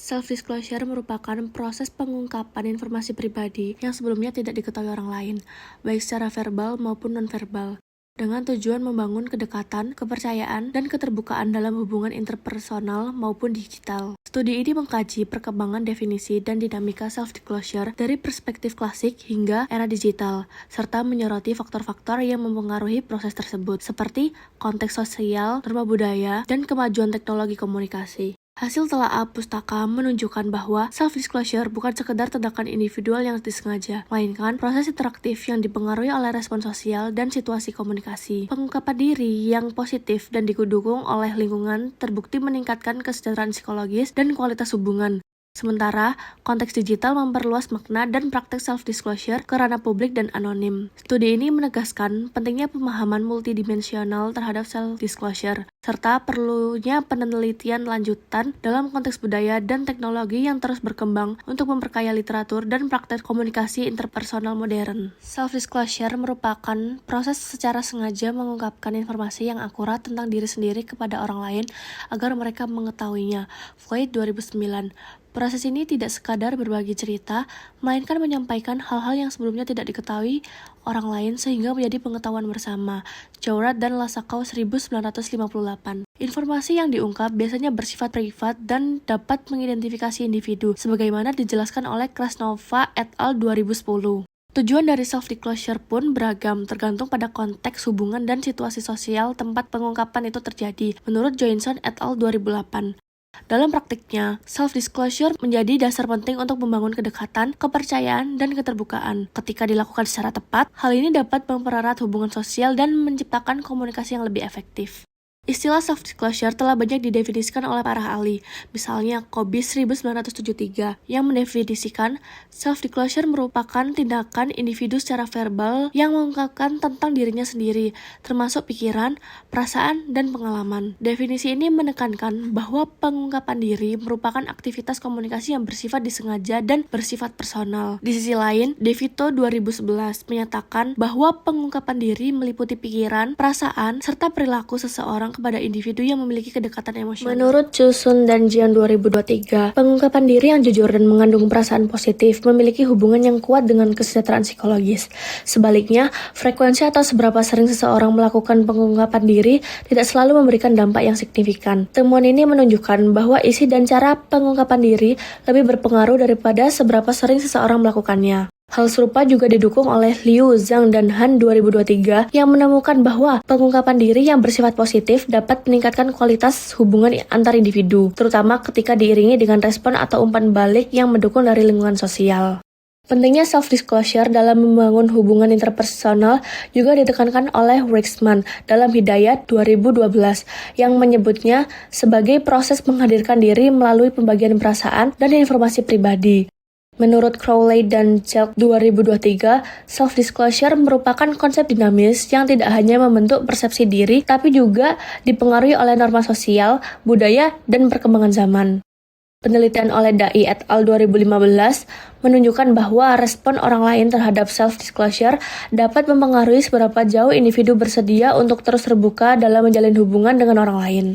Self-disclosure merupakan proses pengungkapan informasi pribadi yang sebelumnya tidak diketahui orang lain, baik secara verbal maupun nonverbal, dengan tujuan membangun kedekatan, kepercayaan, dan keterbukaan dalam hubungan interpersonal maupun digital. Studi ini mengkaji perkembangan definisi dan dinamika self-disclosure dari perspektif klasik hingga era digital, serta menyoroti faktor-faktor yang mempengaruhi proses tersebut, seperti konteks sosial, norma budaya, dan kemajuan teknologi komunikasi. Hasil telaah pustaka menunjukkan bahwa self-disclosure bukan sekedar tindakan individual yang disengaja, melainkan proses interaktif yang dipengaruhi oleh respon sosial dan situasi komunikasi. Pengungkapan diri yang positif dan didukung oleh lingkungan terbukti meningkatkan kesejahteraan psikologis dan kualitas hubungan. Sementara, konteks digital memperluas makna dan praktek self-disclosure ke ranah publik dan anonim. Studi ini menegaskan pentingnya pemahaman multidimensional terhadap self-disclosure, serta perlunya penelitian lanjutan dalam konteks budaya dan teknologi yang terus berkembang untuk memperkaya literatur dan praktek komunikasi interpersonal modern. Self-disclosure merupakan proses secara sengaja mengungkapkan informasi yang akurat tentang diri sendiri kepada orang lain agar mereka mengetahuinya. Floyd 2009. Proses ini tidak sekadar berbagi cerita, melainkan menyampaikan hal-hal yang sebelumnya tidak diketahui orang lain sehingga menjadi pengetahuan bersama. Jourhat dan Lascaux 1958. Informasi yang diungkap biasanya bersifat privat dan dapat mengidentifikasi individu, sebagaimana dijelaskan oleh Krasnova et al. 2010. Tujuan dari self-disclosure pun beragam, tergantung pada konteks hubungan dan situasi sosial tempat pengungkapan itu terjadi, menurut Johnson et al. 2008. Dalam praktiknya, self-disclosure menjadi dasar penting untuk membangun kedekatan, kepercayaan, dan keterbukaan. Ketika dilakukan secara tepat, hal ini dapat mempererat hubungan sosial dan menciptakan komunikasi yang lebih efektif. Istilah self-disclosure telah banyak didefinisikan oleh para ahli, misalnya Kobis 1973, yang mendefinisikan self-disclosure merupakan tindakan individu secara verbal yang mengungkapkan tentang dirinya sendiri, termasuk pikiran, perasaan, dan pengalaman. Definisi ini menekankan bahwa pengungkapan diri merupakan aktivitas komunikasi yang bersifat disengaja dan bersifat personal. Di sisi lain, DeVito 2011 menyatakan bahwa pengungkapan diri meliputi pikiran, perasaan, serta perilaku seseorang kepada individu yang memiliki kedekatan emosional. Menurut Chusun dan Jian 2023, pengungkapan diri yang jujur dan mengandung perasaan positif memiliki hubungan yang kuat dengan kesejahteraan psikologis. Sebaliknya, frekuensi atau seberapa sering seseorang melakukan pengungkapan diri tidak selalu memberikan dampak yang signifikan. Temuan ini menunjukkan bahwa isi dan cara pengungkapan diri lebih berpengaruh daripada seberapa sering seseorang melakukannya. Hal serupa juga didukung oleh Liu, Zhang, dan Han 2023 yang menemukan bahwa pengungkapan diri yang bersifat positif dapat meningkatkan kualitas hubungan antar individu, terutama ketika diiringi dengan respon atau umpan balik yang mendukung dari lingkungan sosial. Pentingnya self-disclosure dalam membangun hubungan interpersonal juga ditekankan oleh Wexman dalam Hidayat 2012 yang menyebutnya sebagai proses menghadirkan diri melalui pembagian perasaan dan informasi pribadi. Menurut Crowley dan Jelk 2023, self-disclosure merupakan konsep dinamis yang tidak hanya membentuk persepsi diri, tapi juga dipengaruhi oleh norma sosial, budaya, dan perkembangan zaman. Penelitian oleh Dai et al. 2015 menunjukkan bahwa respon orang lain terhadap self-disclosure dapat mempengaruhi seberapa jauh individu bersedia untuk terus terbuka dalam menjalin hubungan dengan orang lain.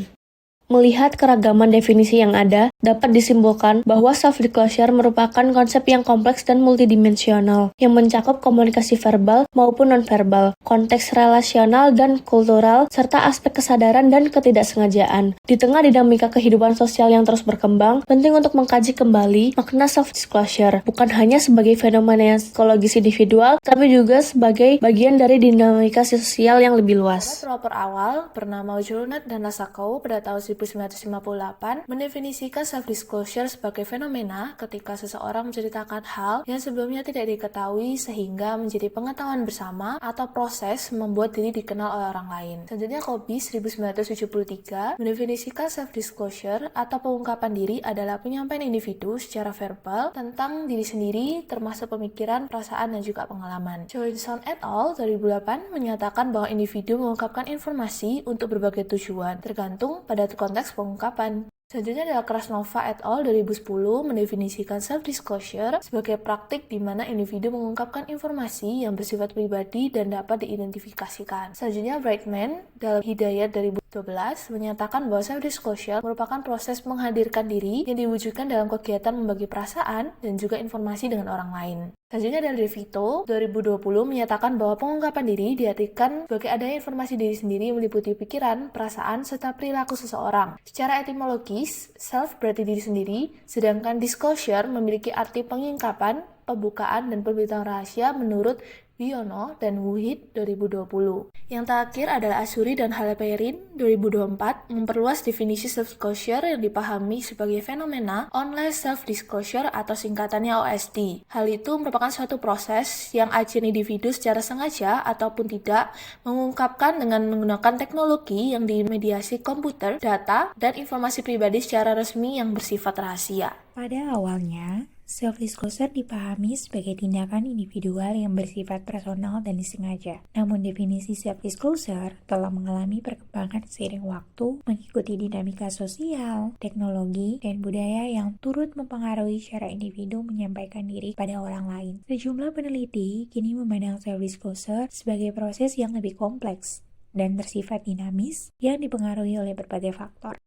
Melihat keragaman definisi yang ada, dapat disimpulkan bahwa self-disclosure merupakan konsep yang kompleks dan multidimensional, yang mencakup komunikasi verbal maupun nonverbal, konteks relasional dan kultural, serta aspek kesadaran dan ketidaksengajaan. Di tengah dinamika kehidupan sosial yang terus berkembang, penting untuk mengkaji kembali makna self-disclosure, bukan hanya sebagai fenomena psikologis individual, tapi juga sebagai bagian dari dinamika sosial yang lebih luas. Pelopor awal bernama Jourhat dan Lascaux pada tahun 1958 mendefinisikan self-disclosure sebagai fenomena ketika seseorang menceritakan hal yang sebelumnya tidak diketahui sehingga menjadi pengetahuan bersama atau proses membuat diri dikenal oleh orang lain. Selanjutnya Kobis 1973 mendefinisikan self-disclosure atau pengungkapan diri adalah penyampaian individu secara verbal tentang diri sendiri termasuk pemikiran, perasaan, dan juga pengalaman. Johnson et al. 2008 menyatakan bahwa individu mengungkapkan informasi untuk berbagai tujuan tergantung pada konteks pengungkapan. Selanjutnya adalah Krasnova et al. 2010 mendefinisikan self-disclosure sebagai praktik di mana individu mengungkapkan informasi yang bersifat pribadi dan dapat diidentifikasikan. Selanjutnya Brightman dalam Hidayat 2012 menyatakan bahwa self-disclosure merupakan proses menghadirkan diri yang diwujudkan dalam kegiatan membagi perasaan dan juga informasi dengan orang lain. Selanjutnya dari DeVito 2020 menyatakan bahwa pengungkapan diri diartikan sebagai adanya informasi diri sendiri yang meliputi pikiran, perasaan, serta perilaku seseorang. Secara etimologis, self berarti diri sendiri, sedangkan disclosure memiliki arti pengungkapan, pembukaan, dan pemberitahuan rahasia menurut Wiono dan Wuhid 2020. Yang terakhir adalah Asuri dan Haleperin 2024 memperluas definisi self-disclosure yang dipahami sebagai fenomena online self-disclosure atau singkatannya OSD. Hal itu merupakan suatu proses yang agen individu secara sengaja ataupun tidak mengungkapkan dengan menggunakan teknologi yang dimediasi komputer, data, dan informasi pribadi secara resmi yang bersifat rahasia. Pada awalnya, self-disclosure dipahami sebagai tindakan individual yang bersifat personal dan disengaja. Namun definisi self-disclosure telah mengalami perkembangan seiring waktu mengikuti dinamika sosial, teknologi, dan budaya yang turut mempengaruhi cara individu menyampaikan diri pada orang lain. Sejumlah peneliti kini memandang self-disclosure sebagai proses yang lebih kompleks dan bersifat dinamis yang dipengaruhi oleh berbagai faktor.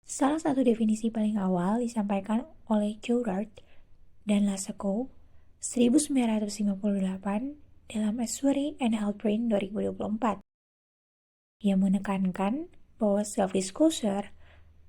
Salah satu definisi paling awal disampaikan oleh Gerard dan Lascaux 1958 dalam Asuri and Halprin 2024 yang menekankan bahwa self-disclosure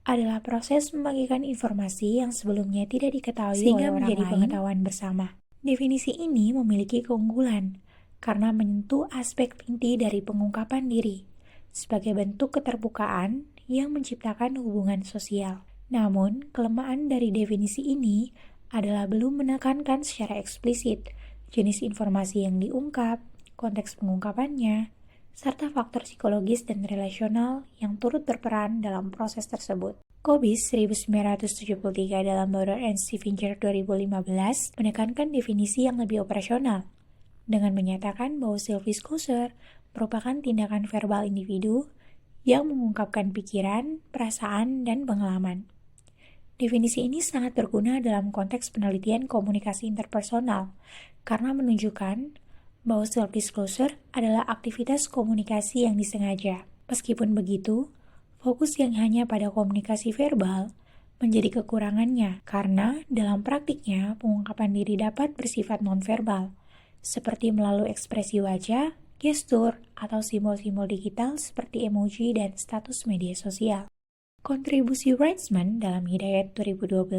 adalah proses membagikan informasi yang sebelumnya tidak diketahui sehingga oleh menjadi pengetahuan bersama. Definisi ini memiliki keunggulan karena menyentuh aspek inti dari pengungkapan diri sebagai bentuk keterbukaan yang menciptakan hubungan sosial. Namun, kelemahan dari definisi ini adalah belum menekankan secara eksplisit jenis informasi yang diungkap, konteks pengungkapannya, serta faktor psikologis dan relasional yang turut berperan dalam proses tersebut. Kobis 1973 dalam Bauer and Stephinger 2015 menekankan definisi yang lebih operasional dengan menyatakan bahwa self-disclosure merupakan tindakan verbal individu yang mengungkapkan pikiran, perasaan, dan pengalaman. Definisi ini sangat berguna dalam konteks penelitian komunikasi interpersonal karena menunjukkan bahwa self-disclosure adalah aktivitas komunikasi yang disengaja. Meskipun begitu, fokus yang hanya pada komunikasi verbal menjadi kekurangannya karena dalam praktiknya pengungkapan diri dapat bersifat nonverbal, seperti melalui ekspresi wajah, gestur, atau simbol-simbol digital seperti emoji dan status media sosial. Kontribusi Weitzman dalam Hidayat 2012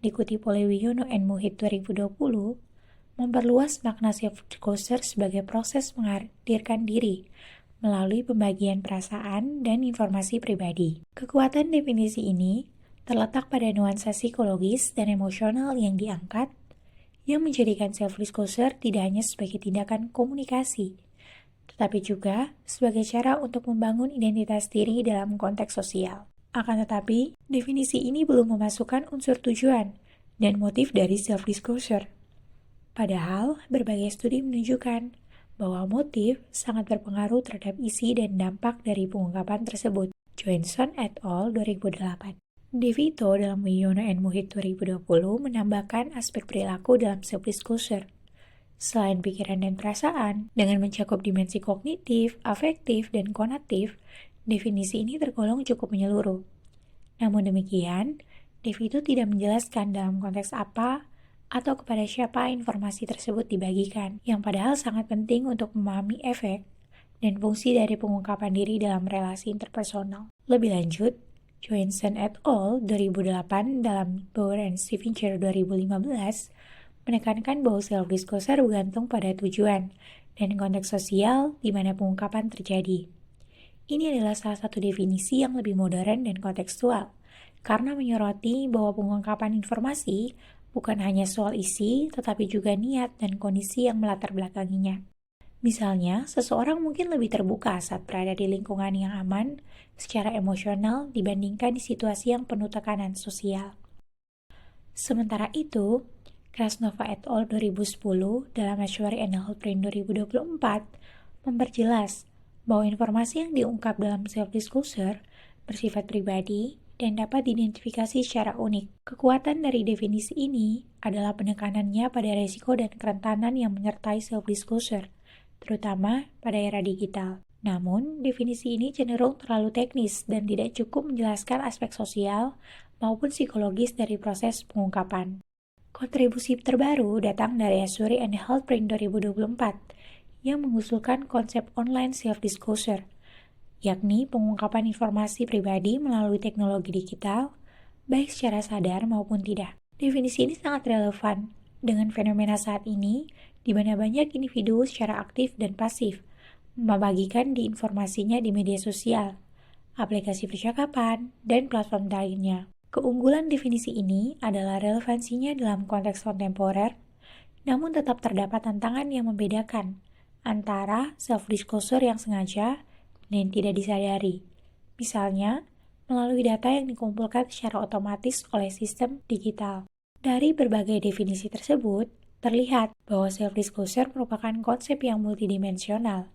dikutip oleh Wiono and Muhid 2020 memperluas makna self-disclosure sebagai proses menghadirkan diri melalui pembagian perasaan dan informasi pribadi. Kekuatan definisi ini terletak pada nuansa psikologis dan emosional yang diangkat, yang menjadikan self-disclosure tidak hanya sebagai tindakan komunikasi, tetapi juga sebagai cara untuk membangun identitas diri dalam konteks sosial. Akan tetapi, definisi ini belum memasukkan unsur tujuan dan motif dari self-disclosure. Padahal, berbagai studi menunjukkan bahwa motif sangat berpengaruh terhadap isi dan dampak dari pengungkapan tersebut. Johnson et al. 2008. DeVito dalam Wiono and Muhid 2020 menambahkan aspek perilaku dalam self-disclosure. Selain pikiran dan perasaan, dengan mencakup dimensi kognitif, afektif, dan konatif, definisi ini tergolong cukup menyeluruh. Namun demikian, DeVito tidak menjelaskan dalam konteks apa atau kepada siapa informasi tersebut dibagikan, yang padahal sangat penting untuk memahami efek dan fungsi dari pengungkapan diri dalam relasi interpersonal. Lebih lanjut, Johnson et al. 2008 dalam Bauer and Stephinger 2015 menekankan bahwa self-disclosure bergantung pada tujuan dan konteks sosial di mana pengungkapan terjadi. Ini adalah salah satu definisi yang lebih modern dan kontekstual, karena menyoroti bahwa pengungkapan informasi bukan hanya soal isi, tetapi juga niat dan kondisi yang melatar belakanginya. Misalnya, seseorang mungkin lebih terbuka saat berada di lingkungan yang aman secara emosional dibandingkan di situasi yang penuh tekanan sosial. Sementara itu, Krasnova et al. 2010 dalam Ashwari and Halprin 2024 memperjelas bahwa informasi yang diungkap dalam self-disclosure bersifat pribadi dan dapat diidentifikasi secara unik. Kekuatan dari definisi ini adalah penekanannya pada risiko dan kerentanan yang menyertai self-disclosure, terutama pada era digital. Namun, definisi ini cenderung terlalu teknis dan tidak cukup menjelaskan aspek sosial maupun psikologis dari proses pengungkapan. Kontribusi terbaru datang dari Azuri and Healthprint 2024 yang mengusulkan konsep online self-disclosure, yakni pengungkapan informasi pribadi melalui teknologi digital, baik secara sadar maupun tidak. Definisi ini sangat relevan dengan fenomena saat ini, di mana banyak individu secara aktif dan pasif membagikan informasinya di media sosial, aplikasi percakapan, dan platform lainnya. Keunggulan definisi ini adalah relevansinya dalam konteks kontemporer, namun tetap terdapat tantangan yang membedakan antara self-disclosure yang sengaja dan tidak disadari. Misalnya, melalui data yang dikumpulkan secara otomatis oleh sistem digital. Dari berbagai definisi tersebut, terlihat bahwa self-disclosure merupakan konsep yang multidimensional,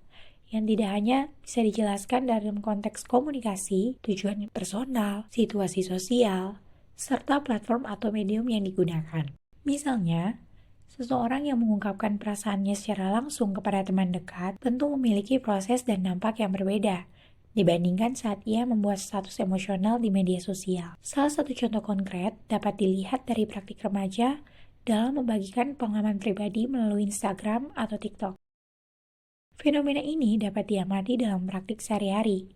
yang tidak hanya bisa dijelaskan dalam konteks komunikasi, tujuan personal, situasi sosial, serta platform atau medium yang digunakan. Misalnya, seseorang yang mengungkapkan perasaannya secara langsung kepada teman dekat tentu memiliki proses dan dampak yang berbeda dibandingkan saat ia membuat status emosional di media sosial. Salah satu contoh konkret dapat dilihat dari praktik remaja dalam membagikan pengalaman pribadi melalui Instagram atau TikTok. Fenomena ini dapat diamati dalam praktik sehari-hari,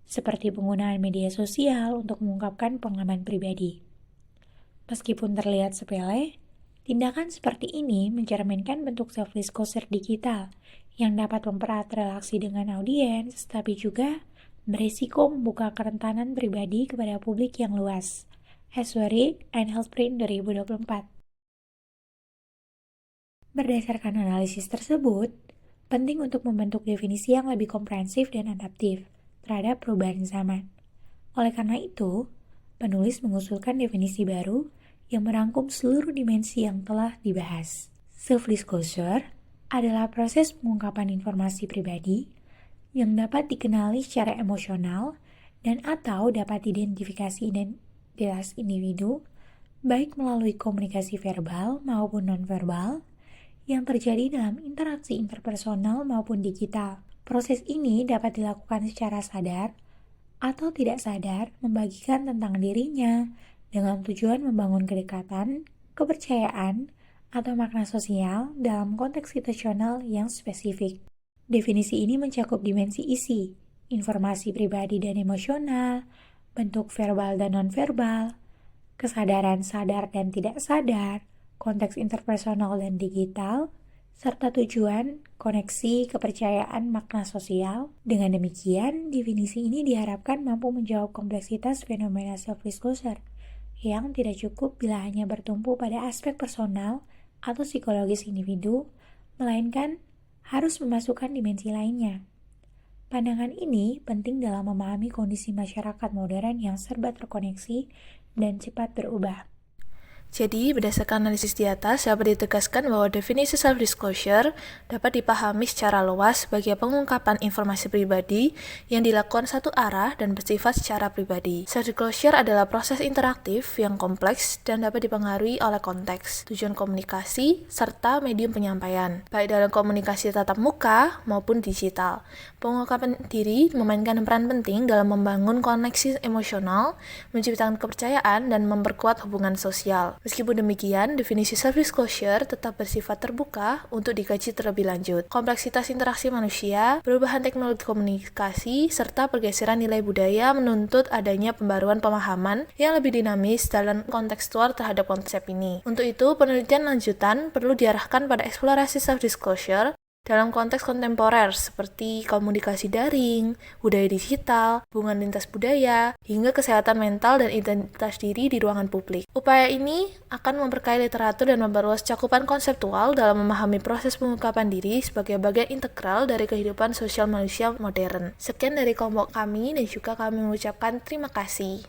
seperti penggunaan media sosial untuk mengungkapkan pengalaman pribadi. Meskipun terlihat sepele, tindakan seperti ini mencerminkan bentuk self-disclosure digital yang dapat mempererat relasi dengan audiens, tapi juga berisiko membuka kerentanan pribadi kepada publik yang luas. Azuri and Healthprint 2024. Berdasarkan analisis tersebut, penting untuk membentuk definisi yang lebih komprehensif dan adaptif terhadap perubahan zaman. Oleh karena itu, penulis mengusulkan definisi baru yang merangkum seluruh dimensi yang telah dibahas. Self-disclosure adalah proses pengungkapan informasi pribadi yang dapat dikenali secara emosional dan atau dapat diidentifikasi identitas individu, baik melalui komunikasi verbal maupun nonverbal, yang terjadi dalam interaksi interpersonal maupun digital. Proses ini dapat dilakukan secara sadar atau tidak sadar membagikan tentang dirinya dengan tujuan membangun kedekatan, kepercayaan, atau makna sosial dalam konteks situasional yang spesifik. Definisi ini mencakup dimensi isi, informasi pribadi dan emosional, bentuk verbal dan nonverbal, kesadaran sadar dan tidak sadar, konteks interpersonal dan digital, serta tujuan, koneksi, kepercayaan, makna sosial. Dengan demikian, definisi ini diharapkan mampu menjawab kompleksitas fenomena self-disclosure yang tidak cukup bila hanya bertumpu pada aspek personal atau psikologis individu, melainkan harus memasukkan dimensi lainnya. Pandangan ini penting dalam memahami kondisi masyarakat modern yang serba terkoneksi dan cepat berubah. Jadi, berdasarkan analisis di atas, dapat ditegaskan bahwa definisi self-disclosure dapat dipahami secara luas sebagai pengungkapan informasi pribadi yang dilakukan satu arah dan bersifat secara pribadi. Self-disclosure adalah proses interaktif yang kompleks dan dapat dipengaruhi oleh konteks, tujuan komunikasi, serta medium penyampaian, baik dalam komunikasi tatap muka maupun digital. Pengungkapan diri memainkan peran penting dalam membangun koneksi emosional, menciptakan kepercayaan, dan memperkuat hubungan sosial. Meskipun demikian, definisi self-disclosure tetap bersifat terbuka untuk dikaji terlebih lanjut. Kompleksitas interaksi manusia, perubahan teknologi komunikasi, serta pergeseran nilai budaya menuntut adanya pembaruan pemahaman yang lebih dinamis dalam kontekstual terhadap konsep ini. Untuk itu, penelitian lanjutan perlu diarahkan pada eksplorasi self-disclosure dalam konteks kontemporer seperti komunikasi daring, budaya digital, hubungan lintas budaya, hingga kesehatan mental dan identitas diri di ruangan publik. Upaya ini akan memperkaya literatur dan memperluas cakupan konseptual dalam memahami proses pengungkapan diri sebagai bagian integral dari kehidupan sosial manusia modern. Sekian dari kelompok kami dan juga kami mengucapkan terima kasih.